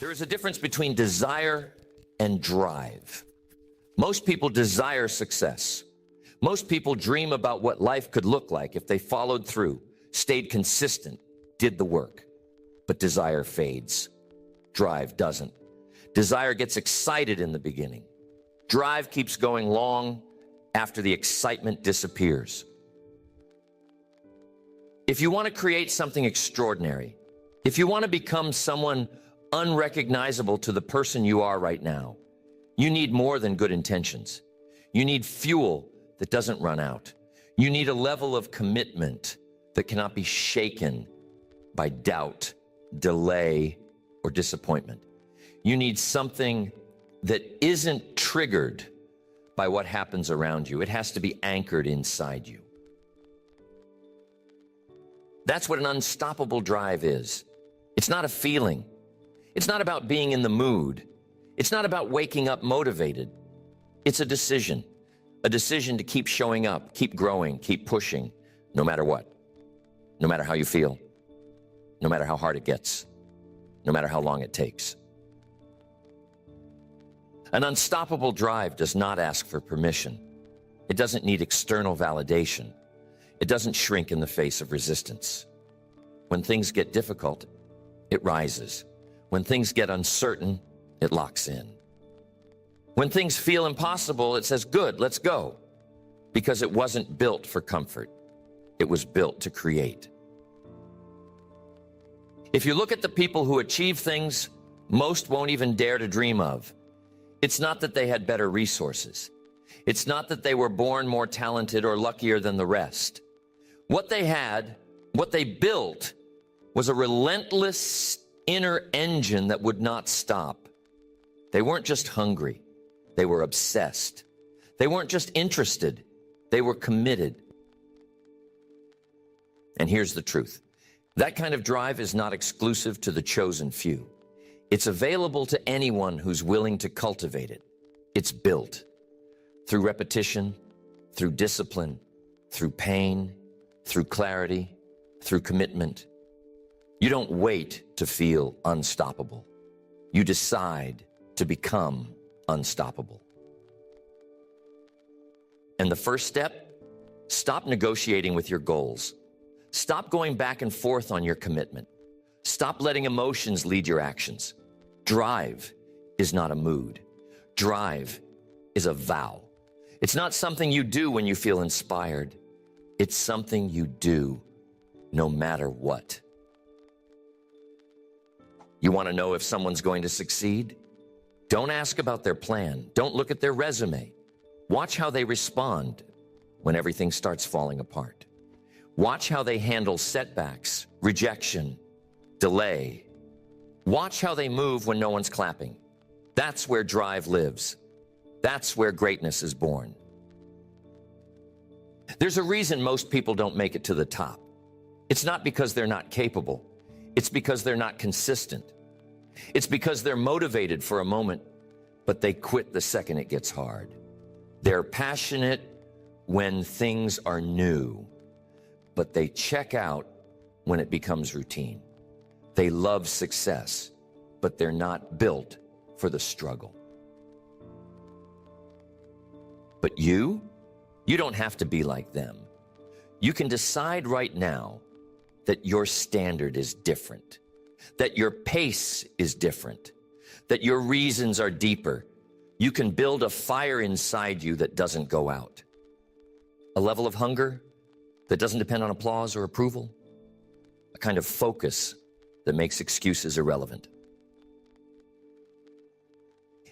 There is a difference between desire and drive. Most people desire success. Most people dream about what life could look like if they followed through, stayed consistent, did the work. But desire fades. Drive doesn't. Desire gets excited in the beginning. Drive keeps going long after the excitement disappears. If you want to create something extraordinary, if you want to become someone unrecognizable to the person you are right now, you need more than good intentions. You need fuel that doesn't run out. You need a level of commitment that cannot be shaken by doubt, delay, or disappointment. You need something that isn't triggered by what happens around you. It has to be anchored inside you. That's what an unstoppable drive is. It's not a feeling. It's not about being in the mood. It's not about waking up motivated. It's a decision to keep showing up, keep growing, keep pushing, no matter what, no matter how you feel, no matter how hard it gets, no matter how long it takes. An unstoppable drive does not ask for permission. It doesn't need external validation. It doesn't shrink in the face of resistance. When things get difficult, it rises. When things get uncertain, it locks in. When things feel impossible, it says, good, let's go. Because it wasn't built for comfort. It was built to create. If you look at the people who achieve things most won't even dare to dream of, it's not that they had better resources. It's not that they were born more talented or luckier than the rest. What they had, what they built, was a relentless inner engine that would not stop. They weren't just hungry. They were obsessed. They weren't just interested. They were committed. And here's the truth. That kind of drive is not exclusive to the chosen few. It's available to anyone who's willing to cultivate it. It's built through repetition, through discipline, through pain, through clarity, through commitment. You don't wait to feel unstoppable. You decide to become unstoppable. And the first step, stop negotiating with your goals. Stop going back and forth on your commitment. Stop letting emotions lead your actions. Drive is not a mood. Drive is a vow. It's not something you do when you feel inspired. It's something you do no matter what. You want to know if someone's going to succeed? Don't ask about their plan. Don't look at their resume. Watch how they respond when everything starts falling apart. Watch how they handle setbacks, rejection, delay. Watch how they move when no one's clapping. That's where drive lives. That's where greatness is born. There's a reason most people don't make it to the top. It's not because they're not capable. It's because they're not consistent. It's because they're motivated for a moment, but they quit the second it gets hard. They're passionate when things are new, but they check out when it becomes routine. They love success, but they're not built for the struggle. But you don't have to be like them. You can decide right now that your standard is different, that your pace is different, that your reasons are deeper. You can build a fire inside you that doesn't go out. A level of hunger that doesn't depend on applause or approval. A kind of focus that makes excuses irrelevant.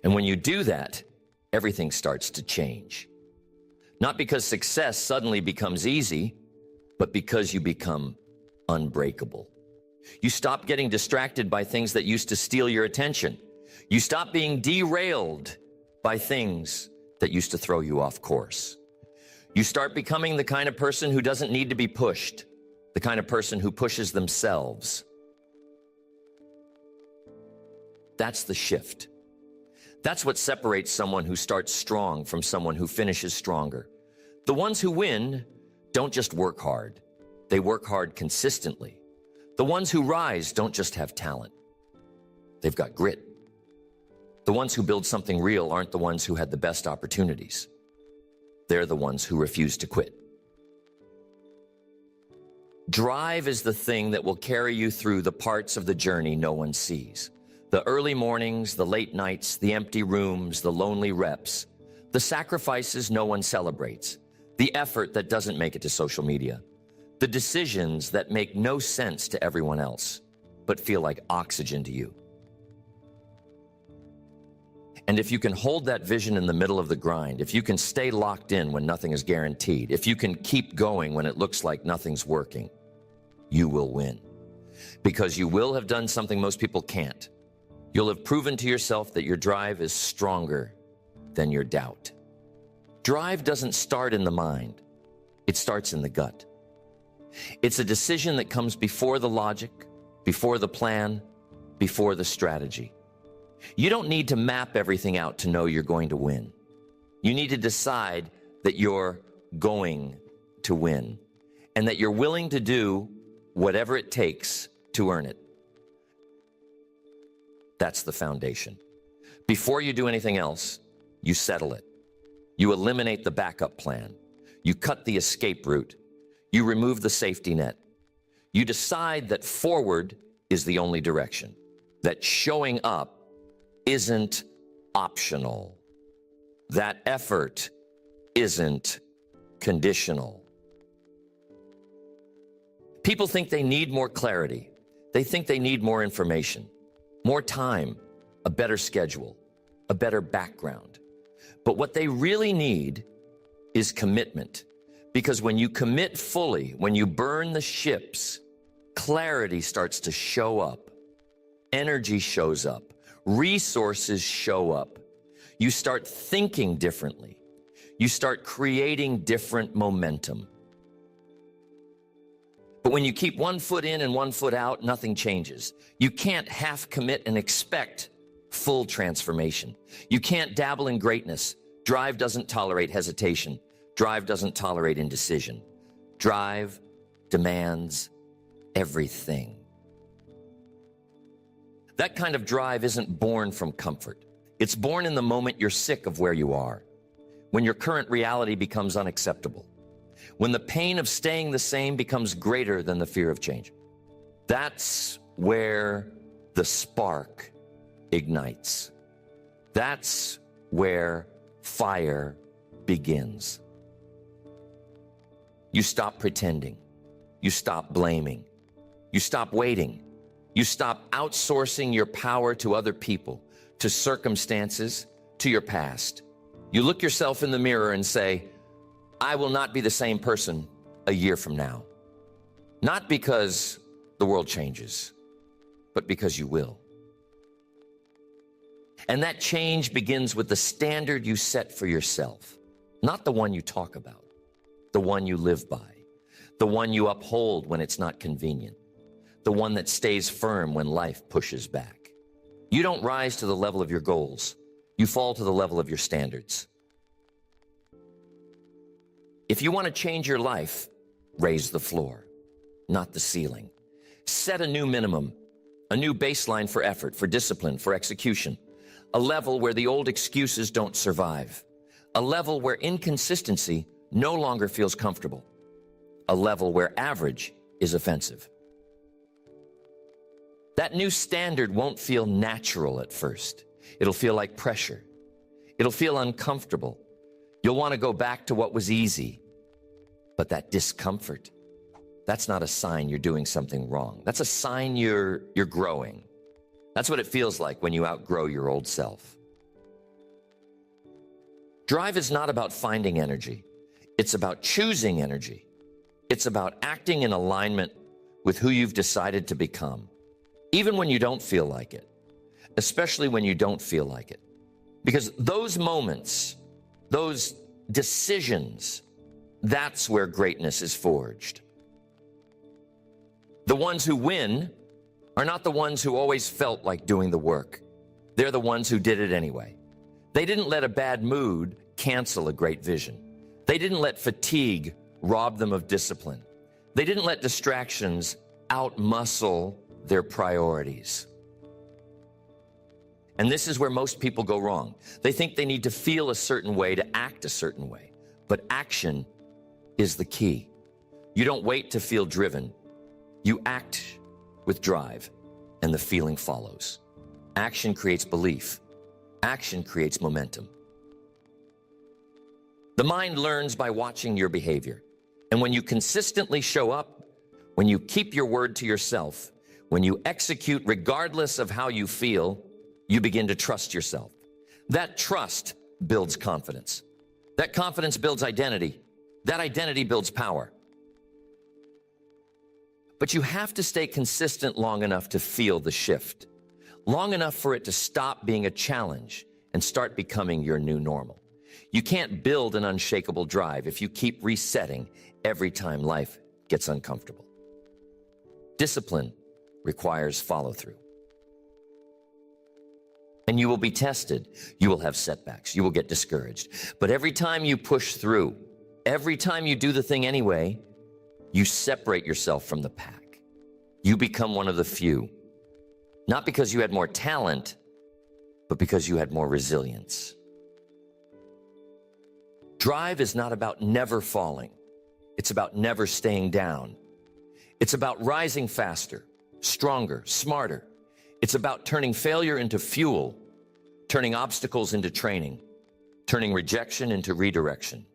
And when you do that, everything starts to change. Not because success suddenly becomes easy, but because you become unbreakable. You stop getting distracted by things that used to steal your attention. You stop being derailed by things that used to throw you off course. You start becoming the kind of person who doesn't need to be pushed, the kind of person who pushes themselves. That's the shift. That's what separates someone who starts strong from someone who finishes stronger. The ones who win don't just work hard. They work hard consistently. The ones who rise don't just have talent. They've got grit. The ones who build something real aren't the ones who had the best opportunities. They're the ones who refuse to quit. Drive is the thing that will carry you through the parts of the journey no one sees. The early mornings, the late nights, the empty rooms, the lonely reps, the sacrifices no one celebrates, the effort that doesn't make it to social media, the decisions that make no sense to everyone else, but feel like oxygen to you. And if you can hold that vision in the middle of the grind, if you can stay locked in when nothing is guaranteed, if you can keep going when it looks like nothing's working, you will win. Because you will have done something most people can't. You'll have proven to yourself that your drive is stronger than your doubt. Drive doesn't start in the mind. It starts in the gut. It's a decision that comes before the logic, before the plan, before the strategy. You don't need to map everything out to know you're going to win. You need to decide that you're going to win and that you're willing to do whatever it takes to earn it. That's the foundation. Before you do anything else, you settle it. You eliminate the backup plan. You cut the escape route. You remove the safety net. You decide that forward is the only direction, that showing up isn't optional, that effort isn't conditional. People think they need more clarity. They think they need more information, more time, a better schedule, a better background. But what they really need is commitment. Because when you commit fully, when you burn the ships, clarity starts to show up. Energy shows up. Resources show up. You start thinking differently. You start creating different momentum. But when you keep one foot in and one foot out, nothing changes. You can't half commit and expect full transformation. You can't dabble in greatness. Drive doesn't tolerate hesitation. Drive doesn't tolerate indecision. Drive demands everything. That kind of drive isn't born from comfort. It's born in the moment you're sick of where you are, when your current reality becomes unacceptable, when the pain of staying the same becomes greater than the fear of change. That's where the spark ignites. That's where fire begins. You stop pretending. You stop blaming. You stop waiting. You stop outsourcing your power to other people, to circumstances, to your past. You look yourself in the mirror and say, I will not be the same person a year from now. Not because the world changes, but because you will. And that change begins with the standard you set for yourself, not the one you talk about, the one you live by, the one you uphold when it's not convenient, the one that stays firm when life pushes back. You don't rise to the level of your goals. You fall to the level of your standards. If you want to change your life, raise the floor, not the ceiling. Set a new minimum, a new baseline for effort, for discipline, for execution, a level where the old excuses don't survive, a level where inconsistency no longer feels comfortable, a level where average is offensive. That new standard won't feel natural at first. It'll feel like pressure. It'll feel uncomfortable. You'll want to go back to what was easy. But that discomfort, that's not a sign you're doing something wrong. That's a sign you're growing. That's what it feels like when you outgrow your old self. Drive is not about finding energy. It's about choosing energy. It's about acting in alignment with who you've decided to become, even when you don't feel like it, especially when you don't feel like it. Because those moments, those decisions, that's where greatness is forged. The ones who win are not the ones who always felt like doing the work. They're the ones who did it anyway. They didn't let a bad mood cancel a great vision. They didn't let fatigue rob them of discipline. They didn't let distractions outmuscle their priorities. And this is where most people go wrong. They think they need to feel a certain way to act a certain way. But action is the key. You don't wait to feel driven. You act with drive, and the feeling follows. Action creates belief. Action creates momentum. The mind learns by watching your behavior. And when you consistently show up, when you keep your word to yourself, when you execute regardless of how you feel, you begin to trust yourself. That trust builds confidence. That confidence builds identity. That identity builds power. But you have to stay consistent long enough to feel the shift, long enough for it to stop being a challenge and start becoming your new normal. You can't build an unshakable drive if you keep resetting every time life gets uncomfortable. Discipline requires follow-through. And you will be tested. You will have setbacks. You will get discouraged. But every time you push through, every time you do the thing anyway, you separate yourself from the pack. You become one of the few. Not because you had more talent, but because you had more resilience. Drive is not about never falling. It's about never staying down. It's about rising faster, stronger, smarter. It's about turning failure into fuel, turning obstacles into training, turning rejection into redirection.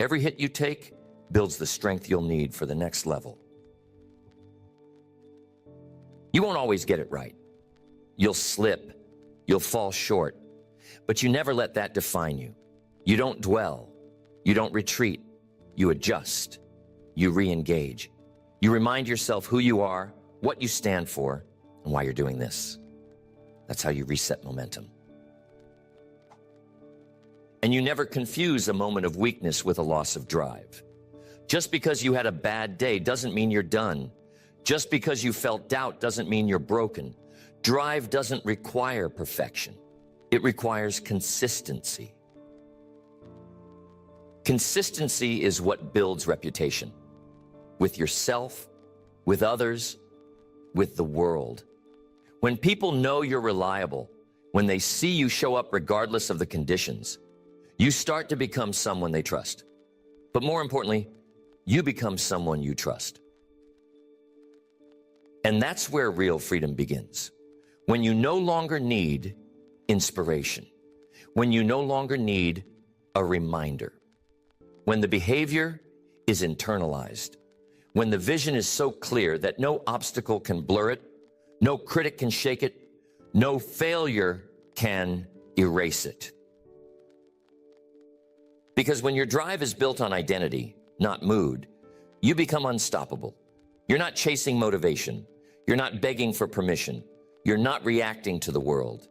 Every hit you take builds the strength you'll need for the next level. You won't always get it right. You'll slip, you'll fall short, but you never let that define you. You don't dwell, you don't retreat, you adjust, you re-engage. You remind yourself who you are, what you stand for, and why you're doing this. That's how you reset momentum. And you never confuse a moment of weakness with a loss of drive. Just because you had a bad day doesn't mean you're done. Just because you felt doubt doesn't mean you're broken. Drive doesn't require perfection. It requires consistency. Consistency is what builds reputation. With yourself, with others, with the world. When people know you're reliable, when they see you show up regardless of the conditions, you start to become someone they trust. But more importantly, you become someone you trust. And that's where real freedom begins. When you no longer need inspiration. When you no longer need a reminder. When the behavior is internalized. When the vision is so clear that no obstacle can blur it, no critic can shake it, no failure can erase it. Because when your drive is built on identity, not mood, you become unstoppable. You're not chasing motivation. You're not begging for permission. You're not reacting to the world.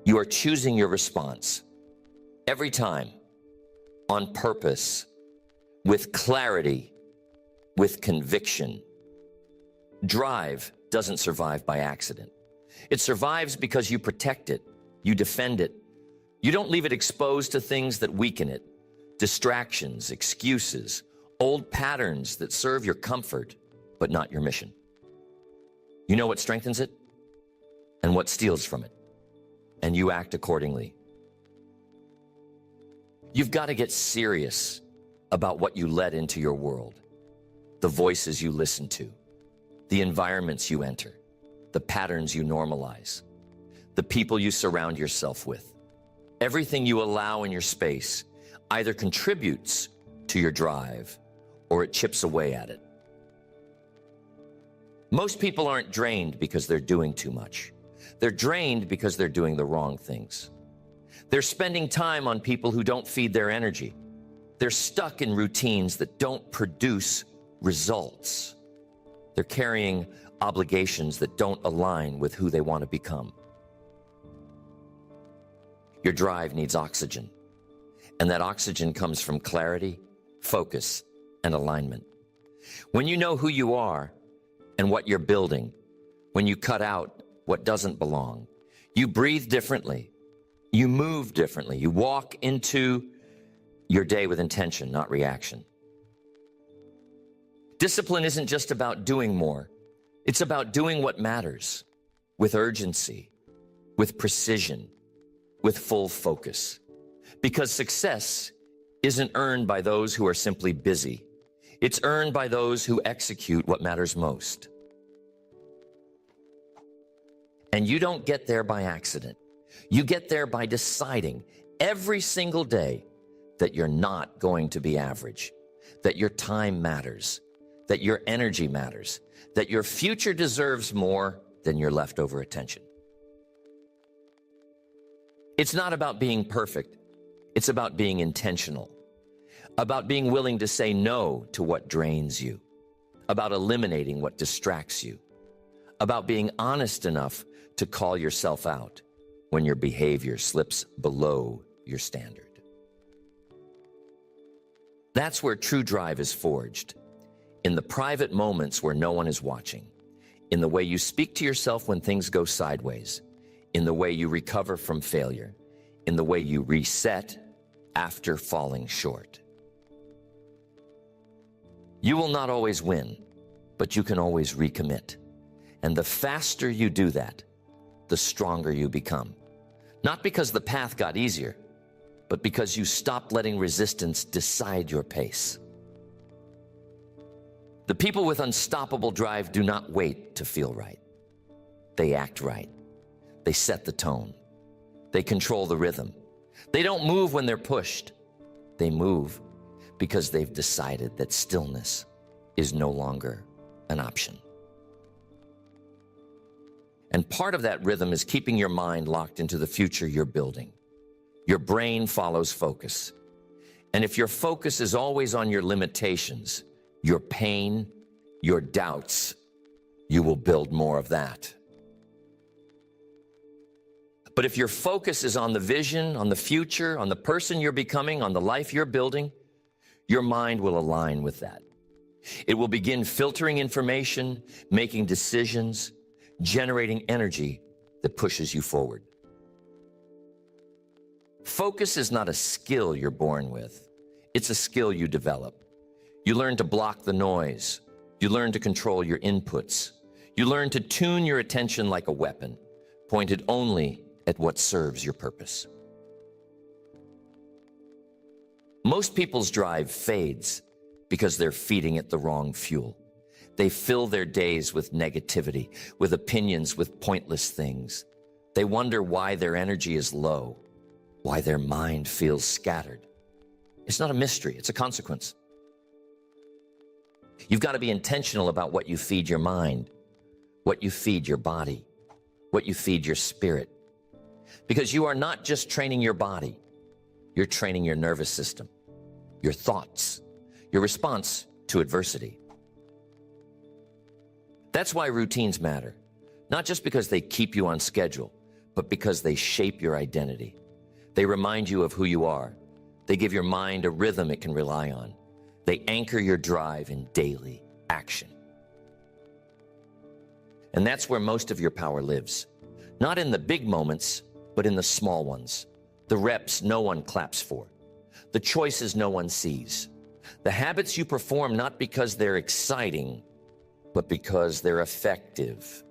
You are choosing your response. Every time, on purpose, with clarity, with conviction. Drive doesn't survive by accident. It survives because you protect it, you defend it. You don't leave it exposed to things that weaken it. Distractions, excuses, old patterns that serve your comfort, but not your mission. You know what strengthens it and what steals from it, and you act accordingly. You've got to get serious about what you let into your world, the voices you listen to, the environments you enter, the patterns you normalize, the people you surround yourself with. Everything you allow in your space either contributes to your drive or it chips away at it. Most people aren't drained because they're doing too much. They're drained because they're doing the wrong things. They're spending time on people who don't feed their energy. They're stuck in routines that don't produce results. They're carrying obligations that don't align with who they want to become. Your drive needs oxygen, and that oxygen comes from clarity, focus, and alignment. When you know who you are and what you're building, when you cut out what doesn't belong, you breathe differently, you move differently, you walk into your day with intention, not reaction. Discipline isn't just about doing more. It's about doing what matters with urgency, with precision, with full focus. Because success isn't earned by those who are simply busy. It's earned by those who execute what matters most. And you don't get there by accident. You get there by deciding every single day that you're not going to be average, that your time matters, that your energy matters, that your future deserves more than your leftover attention. It's not about being perfect. It's about being intentional, about being willing to say no to what drains you, about eliminating what distracts you, about being honest enough to call yourself out when your behavior slips below your standard. That's where true drive is forged, in the private moments where no one is watching, in the way you speak to yourself when things go sideways, in the way you recover from failure, in the way you reset after falling short. You will not always win, but you can always recommit. And the faster you do that, the stronger you become. Not because the path got easier, but because you stopped letting resistance decide your pace. The people with unstoppable drive do not wait to feel right. They act right. They set the tone. They control the rhythm. They don't move when they're pushed. They move because they've decided that stillness is no longer an option. And part of that rhythm is keeping your mind locked into the future you're building. Your brain follows focus. And if your focus is always on your limitations, your pain, your doubts, you will build more of that. But if your focus is on the vision, on the future, on the person you're becoming, on the life you're building, your mind will align with that. It will begin filtering information, making decisions, generating energy that pushes you forward. Focus is not a skill you're born with. It's a skill you develop. You learn to block the noise. You learn to control your inputs. You learn to tune your attention like a weapon, pointed only at what serves your purpose. Most people's drive fades because they're feeding it the wrong fuel. They fill their days with negativity, with opinions, with pointless things. They wonder why their energy is low, why their mind feels scattered. It's not a mystery, it's a consequence. You've got to be intentional about what you feed your mind, what you feed your body, what you feed your spirit. Because you are not just training your body, you're training your nervous system, your thoughts, your response to adversity. That's why routines matter, not just because they keep you on schedule, but because they shape your identity. They remind you of who you are. They give your mind a rhythm it can rely on. They anchor your drive in daily action. And that's where most of your power lives. Not in the big moments, but in the small ones. The reps no one claps for. The choices no one sees. The habits you perform not because they're exciting, but because they're effective.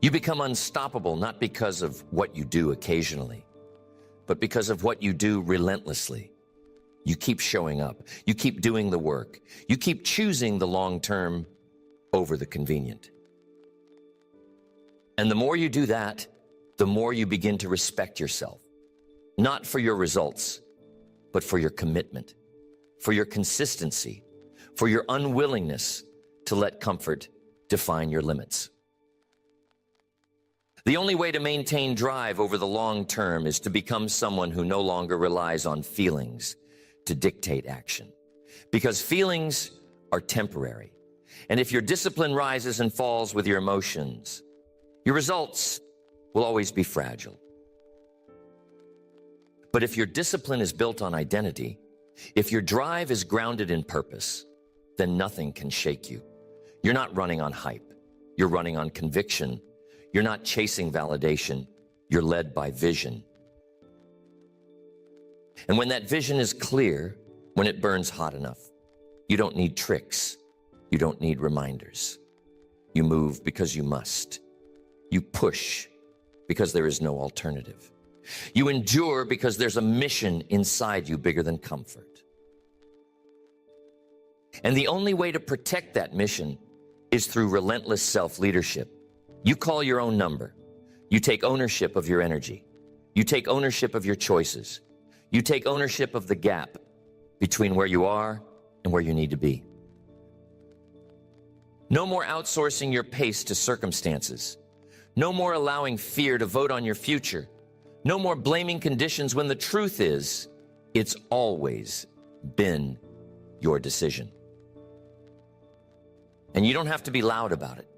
You become unstoppable not because of what you do occasionally, but because of what you do relentlessly. You keep showing up. You keep doing the work. You keep choosing the long term over the convenient. And the more you do that, the more you begin to respect yourself, not for your results, but for your commitment, for your consistency, for your unwillingness to let comfort define your limits. The only way to maintain drive over the long term is to become someone who no longer relies on feelings to dictate action, because feelings are temporary. And if your discipline rises and falls with your emotions, your results will always be fragile. But if your discipline is built on identity, if your drive is grounded in purpose, then nothing can shake you. You're not running on hype. You're running on conviction. You're not chasing validation. You're led by vision. And when that vision is clear, when it burns hot enough, you don't need tricks. You don't need reminders. You move because you must. You push because there is no alternative. You endure because there's a mission inside you bigger than comfort. And the only way to protect that mission is through relentless self-leadership. You call your own number. You take ownership of your energy. You take ownership of your choices. You take ownership of the gap between where you are and where you need to be. No more outsourcing your pace to circumstances. No more allowing fear to vote on your future. No more blaming conditions when the truth is, it's always been your decision. And you don't have to be loud about it.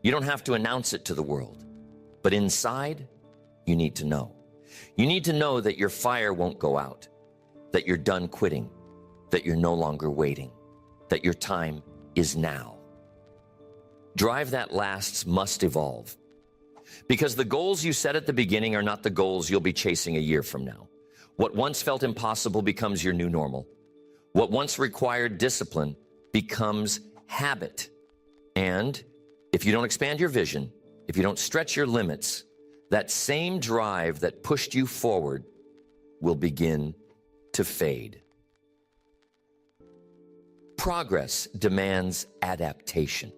You don't have to announce it to the world. But inside, you need to know. You need to know that your fire won't go out, that you're done quitting, that you're no longer waiting, that your time is now. Drive that lasts must evolve. Because the goals you set at the beginning are not the goals you'll be chasing a year from now. What once felt impossible becomes your new normal. What once required discipline becomes habit. And if you don't expand your vision, if you don't stretch your limits, that same drive that pushed you forward will begin to fade. Progress demands adaptation.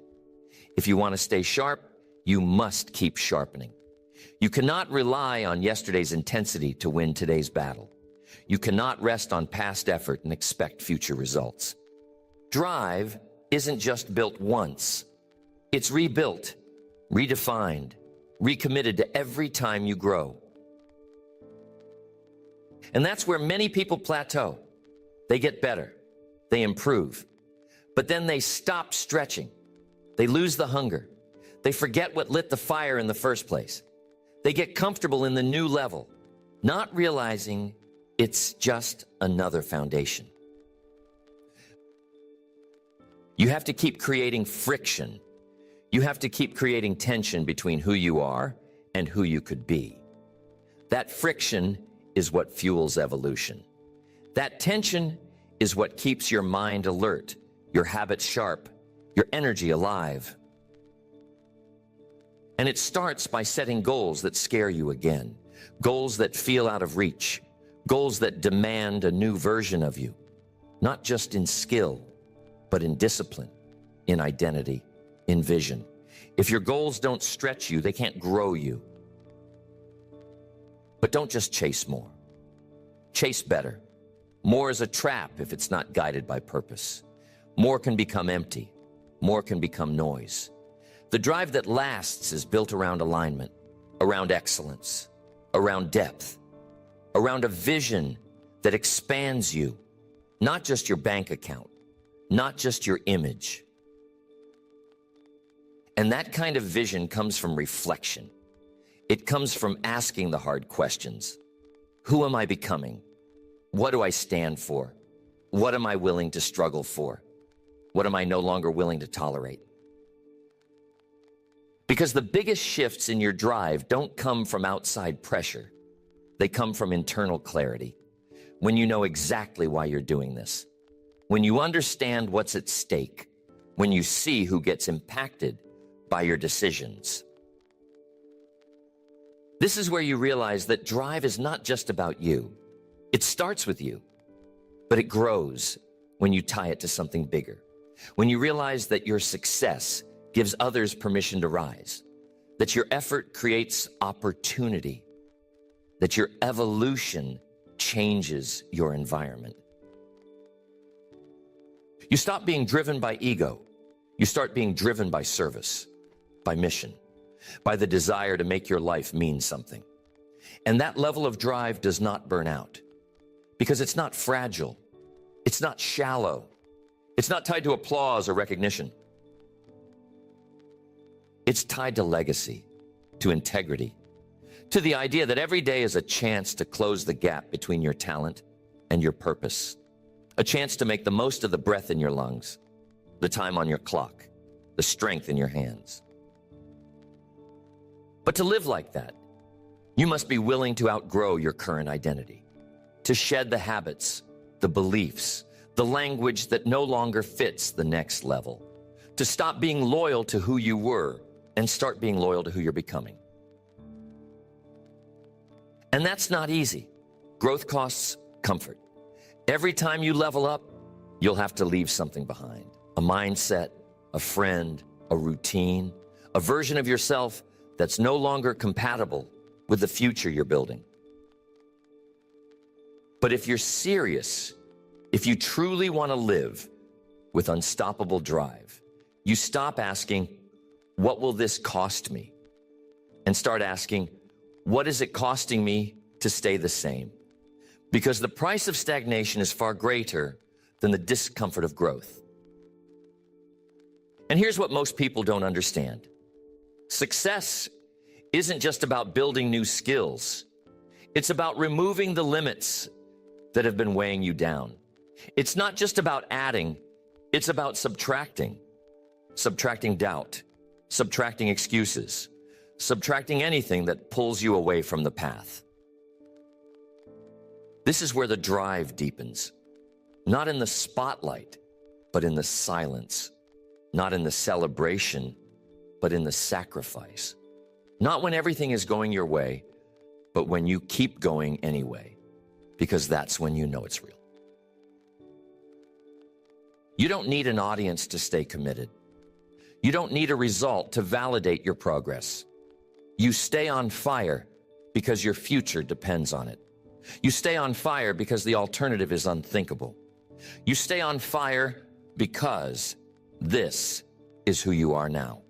If you want to stay sharp, you must keep sharpening. You cannot rely on yesterday's intensity to win today's battle. You cannot rest on past effort and expect future results. Drive isn't just built once. It's rebuilt, redefined, recommitted to every time you grow. And that's where many people plateau. They get better, they improve, but then they stop stretching. They lose the hunger. They forget what lit the fire in the first place. They get comfortable in the new level, not realizing it's just another foundation. You have to keep creating friction. You have to keep creating tension between who you are and who you could be. That friction is what fuels evolution. That tension is what keeps your mind alert, your habits sharp, your energy alive. And it starts by setting goals that scare you again, goals that feel out of reach, goals that demand a new version of you, not just in skill, but in discipline, in identity, in vision. If your goals don't stretch you, they can't grow you. But don't just chase more. Chase better. More is a trap if it's not guided by purpose. More can become empty. More can become noise. The drive that lasts is built around alignment, around excellence, around depth, around a vision that expands you, not just your bank account, not just your image. And that kind of vision comes from reflection. It comes from asking the hard questions. Who am I becoming? What do I stand for? What am I willing to struggle for? What am I no longer willing to tolerate? Because the biggest shifts in your drive don't come from outside pressure. They come from internal clarity. When you know exactly why you're doing this, when you understand what's at stake, when you see who gets impacted by your decisions. This is where you realize that drive is not just about you. It starts with you, but it grows when you tie it to something bigger. When you realize that your success gives others permission to rise, that your effort creates opportunity, that your evolution changes your environment. You stop being driven by ego. You start being driven by service, by mission, by the desire to make your life mean something. And that level of drive does not burn out because it's not fragile. It's not shallow. It's not tied to applause or recognition. It's tied to legacy, to integrity, to the idea that every day is a chance to close the gap between your talent and your purpose, a chance to make the most of the breath in your lungs, the time on your clock, the strength in your hands. But to live like that, you must be willing to outgrow your current identity, to shed the habits, the beliefs, the language that no longer fits the next level, to stop being loyal to who you were and start being loyal to who you're becoming. And that's not easy. Growth costs comfort. Every time you level up, you'll have to leave something behind. A mindset, a friend, a routine, a version of yourself that's no longer compatible with the future you're building. But if you're serious, if you truly want to live with unstoppable drive, you stop asking, what will this cost me? And start asking, what is it costing me to stay the same? Because the price of stagnation is far greater than the discomfort of growth. And here's what most people don't understand. Success isn't just about building new skills. It's about removing the limits that have been weighing you down. It's not just about adding, it's about subtracting. Subtracting doubt, subtracting excuses, subtracting anything that pulls you away from the path. This is where the drive deepens. Not in the spotlight, but in the silence. Not in the celebration, but in the sacrifice. Not when everything is going your way, but when you keep going anyway, because that's when you know it's real. You don't need an audience to stay committed. You don't need a result to validate your progress. You stay on fire because your future depends on it. You stay on fire because the alternative is unthinkable. You stay on fire because this is who you are now.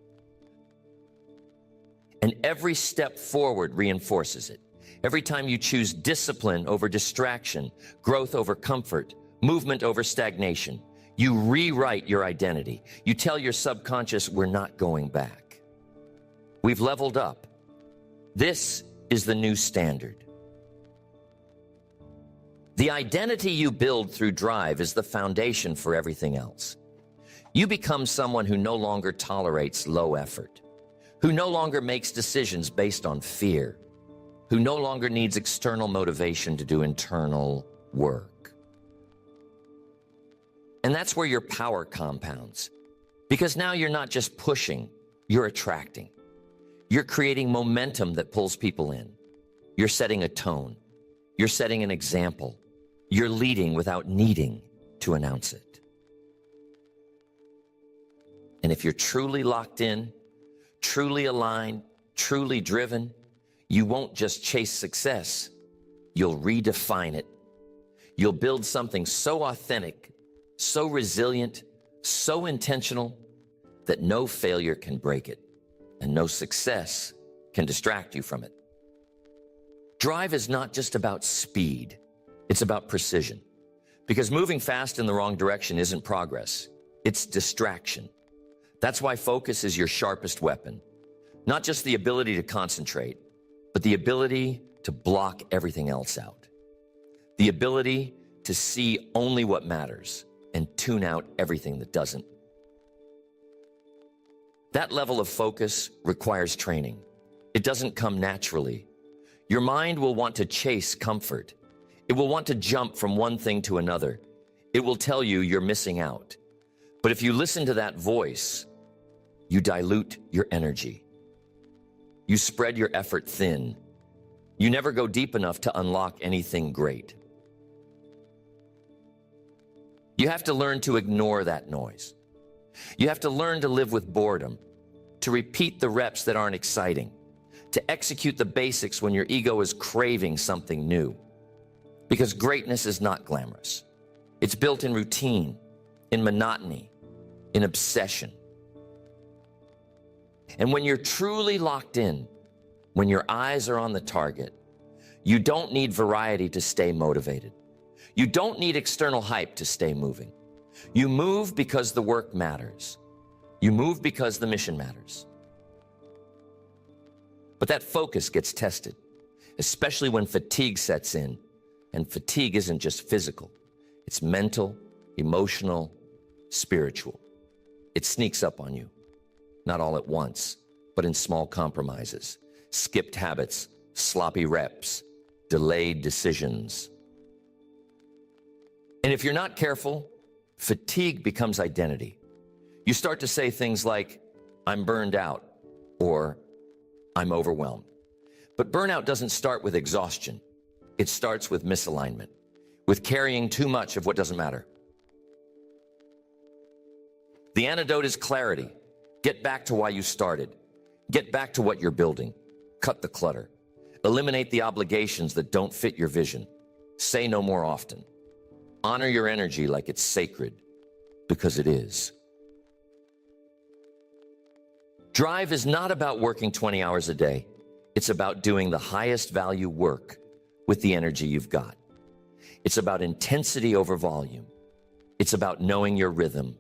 And every step forward reinforces it. Every time you choose discipline over distraction, growth over comfort, movement over stagnation, you rewrite your identity. You tell your subconscious, we're not going back. We've leveled up. This is the new standard. The identity you build through drive is the foundation for everything else. You become someone who no longer tolerates low effort, who no longer makes decisions based on fear, who no longer needs external motivation to do internal work. And that's where your power compounds, because now you're not just pushing, you're attracting. You're creating momentum that pulls people in. You're setting a tone. You're setting an example. You're leading without needing to announce it. And if you're truly locked in, truly aligned, truly driven, you won't just chase success, you'll redefine it. You'll build something so authentic, so resilient, so intentional that no failure can break it and no success can distract you from it. Drive is not just about speed, it's about precision. Because moving fast in the wrong direction isn't progress, it's distraction. That's why focus is your sharpest weapon. Not just the ability to concentrate, but the ability to block everything else out. The ability to see only what matters and tune out everything that doesn't. That level of focus requires training. It doesn't come naturally. Your mind will want to chase comfort. It will want to jump from one thing to another. It will tell you you're missing out. But if you listen to that voice, you dilute your energy. You spread your effort thin. You never go deep enough to unlock anything great. You have to learn to ignore that noise. You have to learn to live with boredom, to repeat the reps that aren't exciting, to execute the basics when your ego is craving something new. Because greatness is not glamorous. It's built in routine, in monotony, in obsession. And when you're truly locked in, when your eyes are on the target, you don't need variety to stay motivated. You don't need external hype to stay moving. You move because the work matters. You move because the mission matters. But that focus gets tested, especially when fatigue sets in. And fatigue isn't just physical. It's mental, emotional, spiritual. It sneaks up on you, not all at once, but in small compromises, skipped habits, sloppy reps, delayed decisions. And if you're not careful, fatigue becomes identity. You start to say things like, I'm burned out, or I'm overwhelmed. But burnout doesn't start with exhaustion. It starts with misalignment, with carrying too much of what doesn't matter. The antidote is clarity. Get back to why you started. Get back to what you're building. Cut the clutter. Eliminate the obligations that don't fit your vision. Say no more often. Honor your energy like it's sacred, because it is. Drive is not about working 20 hours a day. It's about doing the highest value work with the energy you've got. It's about intensity over volume. It's about knowing your rhythm,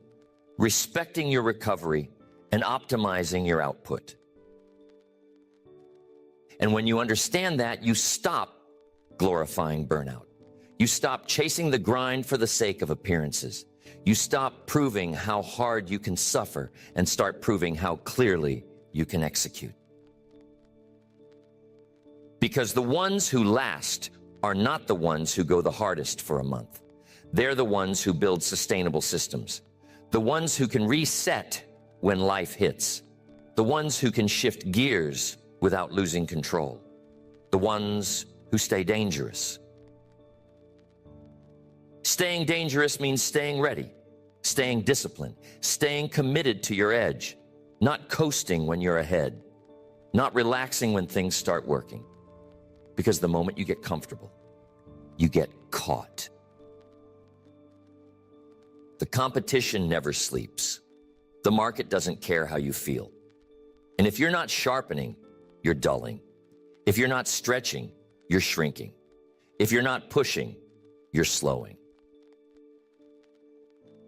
respecting your recovery, and optimizing your output. And when you understand that, you stop glorifying burnout. You stop chasing the grind for the sake of appearances. You stop proving how hard you can suffer and start proving how clearly you can execute. Because the ones who last are not the ones who go the hardest for a month. They're the ones who build sustainable systems. The ones who can reset when life hits. The ones who can shift gears without losing control. The ones who stay dangerous. Staying dangerous means staying ready, staying disciplined, staying committed to your edge, not coasting when you're ahead, not relaxing when things start working. Because the moment you get comfortable, you get caught. The competition never sleeps. The market doesn't care how you feel. And if you're not sharpening, you're dulling. If you're not stretching, you're shrinking. If you're not pushing, you're slowing.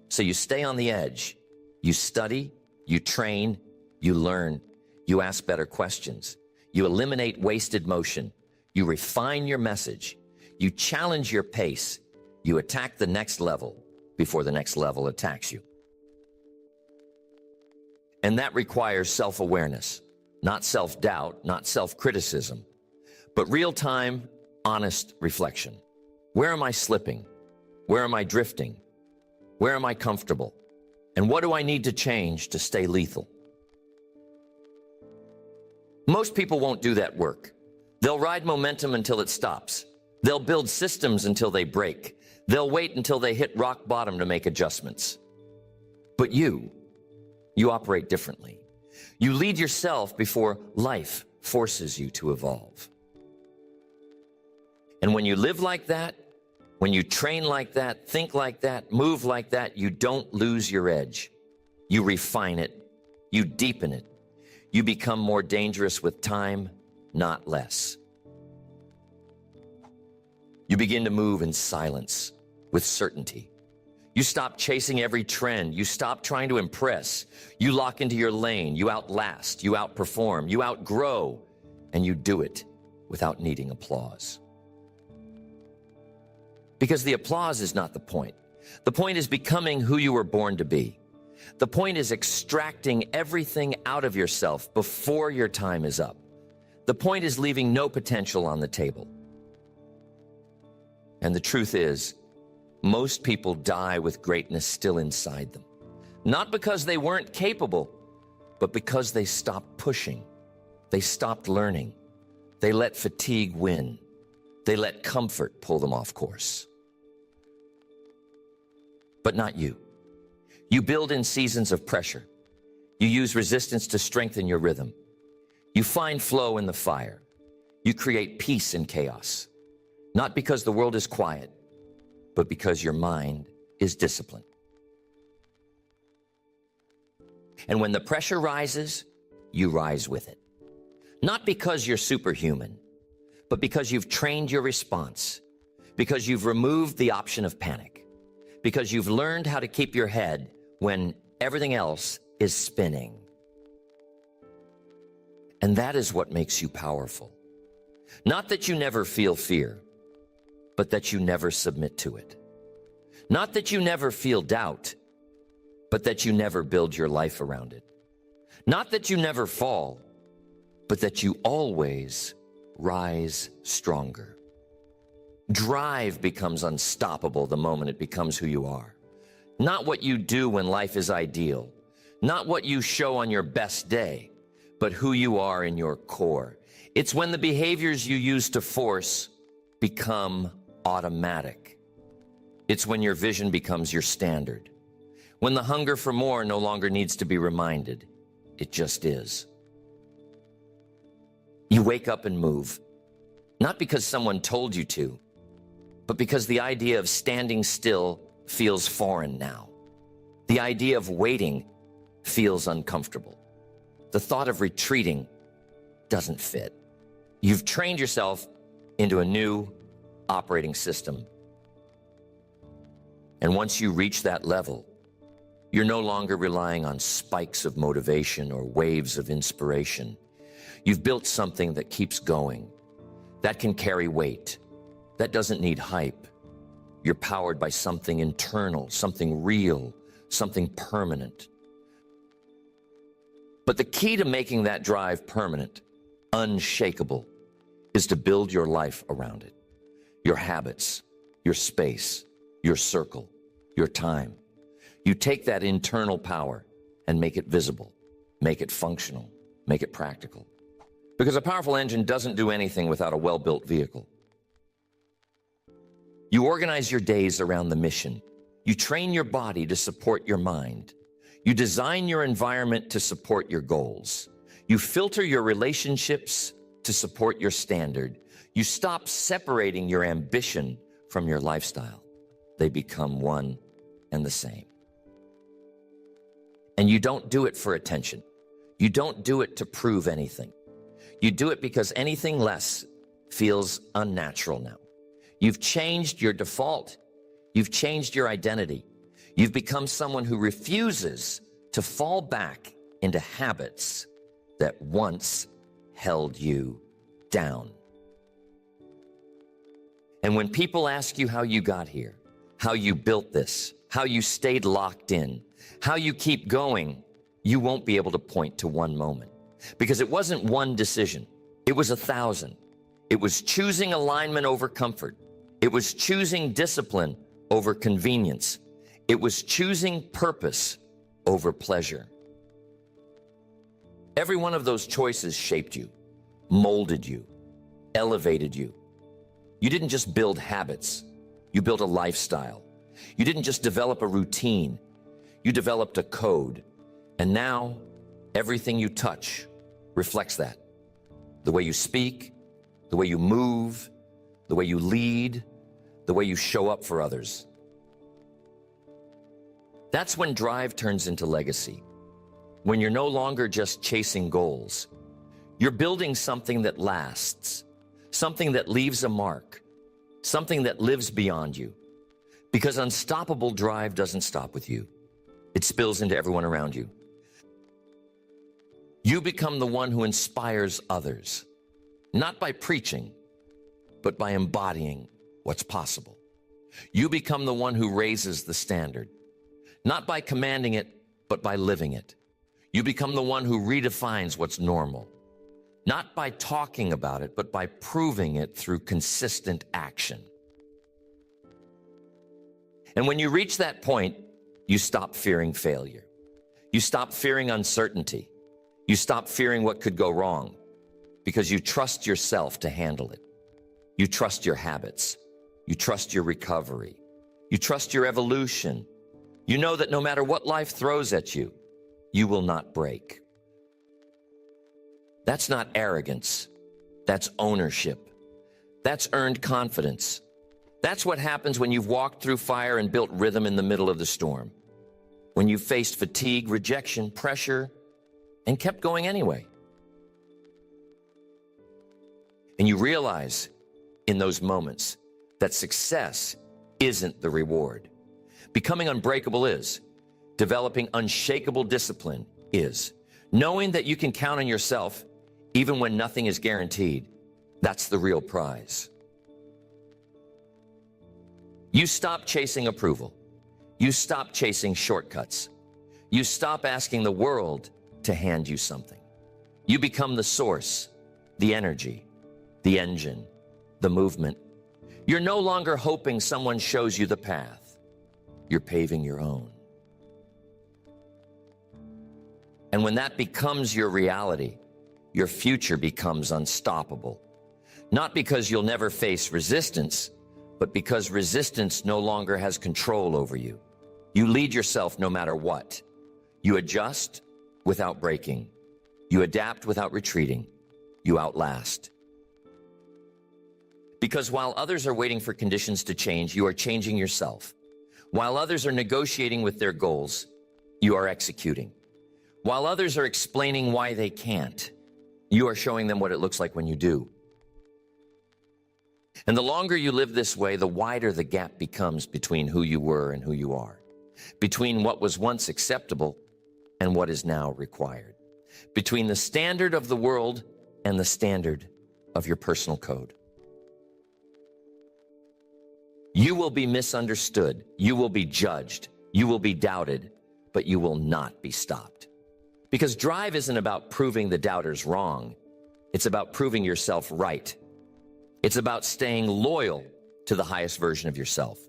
So you stay on the edge. You study, you train, you learn, you ask better questions. You eliminate wasted motion. You refine your message. You challenge your pace. You attack the next level before the next level attacks you. And that requires self-awareness, not self-doubt, not self-criticism, but real-time, honest reflection. Where am I slipping? Where am I drifting? Where am I comfortable? And what do I need to change to stay lethal? Most people won't do that work. They'll ride momentum until it stops. They'll build systems until they break. They'll wait until they hit rock bottom to make adjustments. But you operate differently. You lead yourself before life forces you to evolve. And when you live like that, when you train like that, think like that, move like that, you don't lose your edge. You refine it. You deepen it. You become more dangerous with time, not less. You begin to move in silence, with certainty. You stop chasing every trend. You stop trying to impress. You lock into your lane. You outlast. You outperform. You outgrow. And you do it without needing applause. Because the applause is not the point. The point is becoming who you were born to be. The point is extracting everything out of yourself before your time is up. The point is leaving no potential on the table. And the truth is, most people die with greatness still inside them. Not because they weren't capable, but because they stopped pushing. They stopped learning. They let fatigue win. They let comfort pull them off course. But not you. You build in seasons of pressure. You use resistance to strengthen your rhythm. You find flow in the fire. You create peace in chaos. Not because the world is quiet, but because your mind is disciplined. And when the pressure rises, you rise with it. Not because you're superhuman, but because you've trained your response, because you've removed the option of panic, because you've learned how to keep your head when everything else is spinning. And that is what makes you powerful. Not that you never feel fear, but that you never submit to it. Not that you never feel doubt, but that you never build your life around it. Not that you never fall, but that you always rise stronger. Drive becomes unstoppable the moment it becomes who you are. Not what you do when life is ideal, not what you show on your best day, but who you are in your core. It's when the behaviors you use to force become automatic. It's when your vision becomes your standard. When the hunger for more no longer needs to be reminded. It just is. You wake up and move, not because someone told you to, but because the idea of standing still feels foreign now. The idea of waiting feels uncomfortable. The thought of retreating doesn't fit. You've trained yourself into a new operating system. And once you reach that level, you're no longer relying on spikes of motivation or waves of inspiration. You've built something that keeps going, that can carry weight, that doesn't need hype. You're powered by something internal, something real, something permanent. But the key to making that drive permanent, unshakable, is to build your life around it. Your habits, your space, your circle, your time. You take that internal power and make it visible, make it functional, make it practical. Because a powerful engine doesn't do anything without a well-built vehicle. You organize your days around the mission. You train your body to support your mind. You design your environment to support your goals. You filter your relationships to support your standard. You stop separating your ambition from your lifestyle. They become one and the same. And you don't do it for attention. You don't do it to prove anything. You do it because anything less feels unnatural now. You've changed your default. You've changed your identity. You've become someone who refuses to fall back into habits that once held you down. And when people ask you how you got here, how you built this, how you stayed locked in, how you keep going, you won't be able to point to one moment. Because it wasn't one decision. It was 1,000. It was choosing alignment over comfort. It was choosing discipline over convenience. It was choosing purpose over pleasure. Every one of those choices shaped you, molded you, elevated you. You didn't just build habits. You built a lifestyle. You didn't just develop a routine. You developed a code. And now, everything you touch reflects that. The way you speak, the way you move, the way you lead, the way you show up for others. That's when drive turns into legacy. When you're no longer just chasing goals. You're building something that lasts, something that leaves a mark, something that lives beyond you. Because unstoppable drive doesn't stop with you. It spills into everyone around you. You become the one who inspires others, not by preaching, but by embodying what's possible. You become the one who raises the standard, not by commanding it, but by living it. You become the one who redefines what's normal, not by talking about it, but by proving it through consistent action. And when you reach that point, you stop fearing failure. You stop fearing uncertainty. You stop fearing what could go wrong because you trust yourself to handle it. You trust your habits. You trust your recovery. You trust your evolution. You know that no matter what life throws at you, you will not break. That's not arrogance. That's ownership. That's earned confidence. That's what happens when you've walked through fire and built rhythm in the middle of the storm. When you've faced fatigue, rejection, pressure, and kept going anyway. And you realize in those moments that success isn't the reward. Becoming unbreakable is. Developing unshakable discipline is. Knowing that you can count on yourself even when nothing is guaranteed, that's the real prize. You stop chasing approval. You stop chasing shortcuts. You stop asking the world to hand you something. You become the source, the energy, the engine, the movement. You're no longer hoping someone shows you the path. You're paving your own. And when that becomes your reality, your future becomes unstoppable. Not because you'll never face resistance, but because resistance no longer has control over you. You lead yourself no matter what. You adjust without breaking. You adapt without retreating. You outlast. Because while others are waiting for conditions to change, you are changing yourself. While others are negotiating with their goals, you are executing. While others are explaining why they can't, you are showing them what it looks like when you do. And the longer you live this way, the wider the gap becomes between who you were and who you are, between what was once acceptable and what is now required, between the standard of the world and the standard of your personal code. You will be misunderstood, you will be judged, you will be doubted, but you will not be stopped. Because drive isn't about proving the doubters wrong, it's about proving yourself right. It's about staying loyal to the highest version of yourself,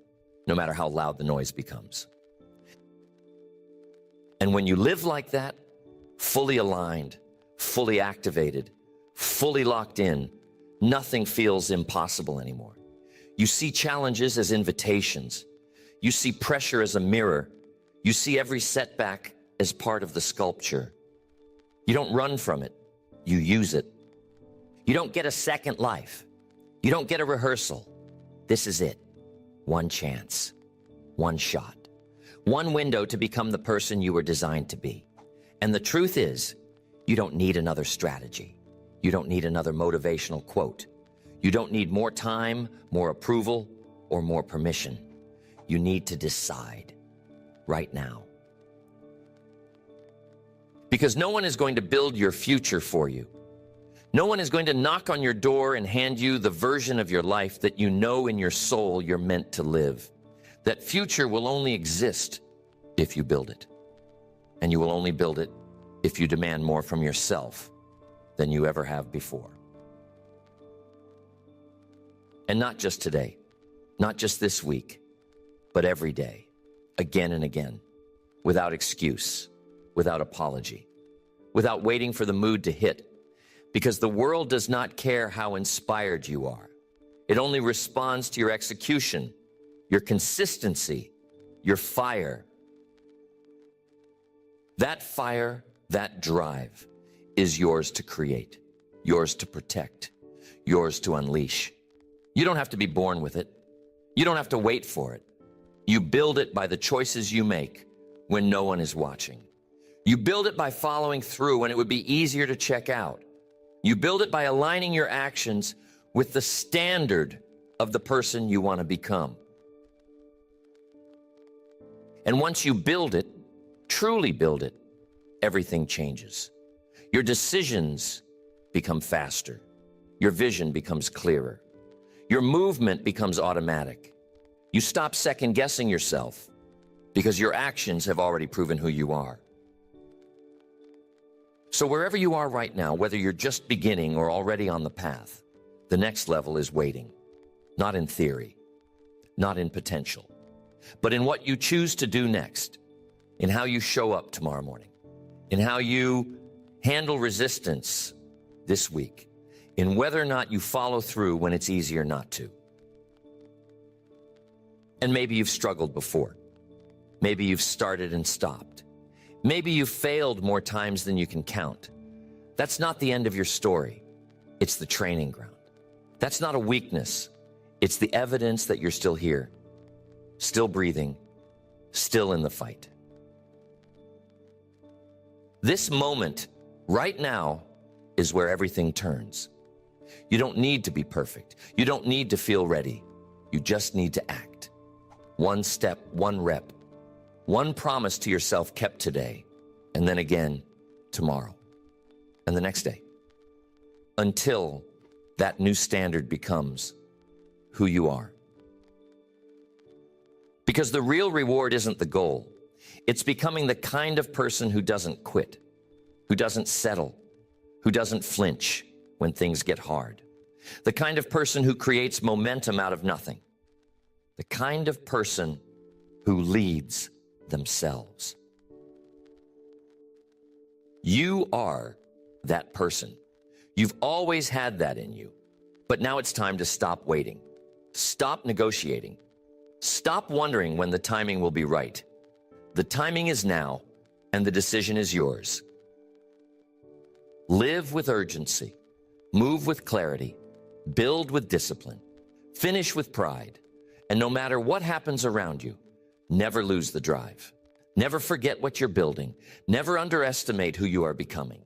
no matter how loud the noise becomes. And when you live like that, fully aligned, fully activated, fully locked in, nothing feels impossible anymore. You see challenges as invitations. You see pressure as a mirror. You see every setback as part of the sculpture. You don't run from it, you use it. You don't get a second life. You don't get a rehearsal. This is it. One chance, one shot, one window to become the person you were designed to be. And the truth is, you don't need another strategy. You don't need another motivational quote. You don't need more time, more approval, or more permission. You need to decide right now. Because no one is going to build your future for you. No one is going to knock on your door and hand you the version of your life that you know in your soul you're meant to live. That future will only exist if you build it. And you will only build it if you demand more from yourself than you ever have before. And not just today, not just this week, but every day, again and again, without excuse, without apology, without waiting for the mood to hit. Because the world does not care how inspired you are. It only responds to your execution, your consistency, your fire. That fire, that drive is yours to create, yours to protect, yours to unleash. You don't have to be born with it. You don't have to wait for it. You build it by the choices you make when no one is watching. You build it by following through when it would be easier to check out. You build it by aligning your actions with the standard of the person you want to become. And once you build it, truly build it, everything changes. Your decisions become faster. Your vision becomes clearer. Your movement becomes automatic. You stop second-guessing yourself because your actions have already proven who you are. So wherever you are right now, whether you're just beginning or already on the path, the next level is waiting. Not in theory, not in potential, but in what you choose to do next, in how you show up tomorrow morning, in how you handle resistance this week, in whether or not you follow through when it's easier not to. And maybe you've struggled before. Maybe you've started and stopped. Maybe you've failed more times than you can count. That's not the end of your story. It's the training ground. That's not a weakness. It's the evidence that you're still here, still breathing, still in the fight. This moment, right now, is where everything turns. You don't need to be perfect. You don't need to feel ready. You just need to act. One step, one rep. One promise to yourself kept today, and then again tomorrow, and the next day, until that new standard becomes who you are. Because the real reward isn't the goal. It's becoming the kind of person who doesn't quit, who doesn't settle, who doesn't flinch when things get hard. The kind of person who creates momentum out of nothing. The kind of person who leads themselves. You are that person. You've always had that in you. But now it's time to stop waiting. Stop negotiating. Stop wondering when the timing will be right. The timing is now, and the decision is yours. Live with urgency. Move with clarity. Build with discipline. Finish with pride. And no matter what happens around you, never lose the drive. Never forget what you're building. Never underestimate who you are becoming.